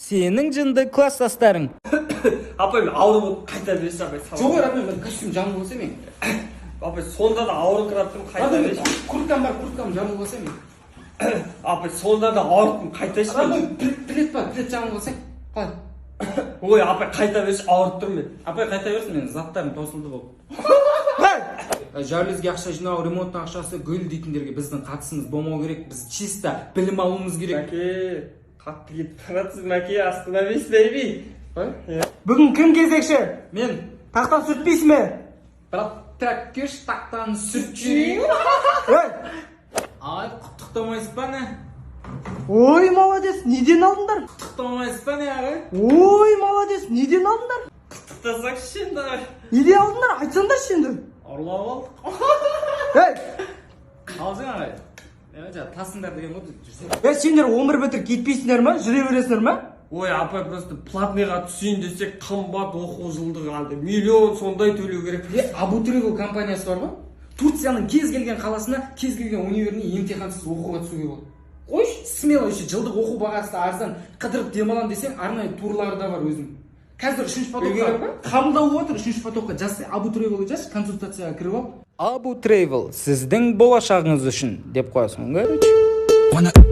Сенің жынды класстастарың. Апай мен ауырып қайта берші апай. Жоқ рахмет, мен костюм жамылып алсам мен. Апай сонда да ауырыңқырап тұрмын қайта берші. Курткам бар, курткам жамылып алсам мен. Апай сонда да ауырыппын қайташы мен. Рахмет, билет бар, билет жамылып алсаң. Қалай? Ой апай қайта берші ауырып тұрмын мен. Апай қайта берсін, менің заттарым таусылды болып. Жәлізге ақша жинау, ремонттың ақшасы гүл дейтіндерге біздің қатысымыз болмау керек. Біз чисто білім алуымыз керек. Мәке, қатты кетіп баратсыз мәке, остановись бейби. Бүгін кім кезекші? Мен, Тақтан сүртпейсің бе? брат, трәккеш тақтан сүрт жүйейін. Ай, құттықтамайсыз ба не? Ой, молодец, неден алдыңдар? Құттықтамайсыз ба не ағай? Ой, молодец, неден алдыңдар? Құттықтасақшы енді. Неден алдыңдар? Айтсаңдаршы енді. Ұрлап алдық. Ей, Қалжың ағай. Жаңа тасыңдар деген ғой. сендер өмір бітір кетпейсіңдер ма? Жүре бересіңдер ма? Ой апай просто платныйға түсейін десек қымбат оқу жылдығы алды. Миллион сондай төлеу керек. Абутривал компаниясы бар ма? Турцияның кез келген қаласына, кез келген универіне емтихансыз оқуға түсуге болады. Қойшы, смело еще жылдық оқу бағасы да арзан. Қыдырып демалам десең, арнайы турлары да бар өзінің. Қазір 3-ші потокқа қабылдап отыр, 3-ші потокқа жазса, Абутривал жаз, консультацияға кіріп ал. Абу Трейвел сіздің болашағыңыз үшін деп қоясың, короче.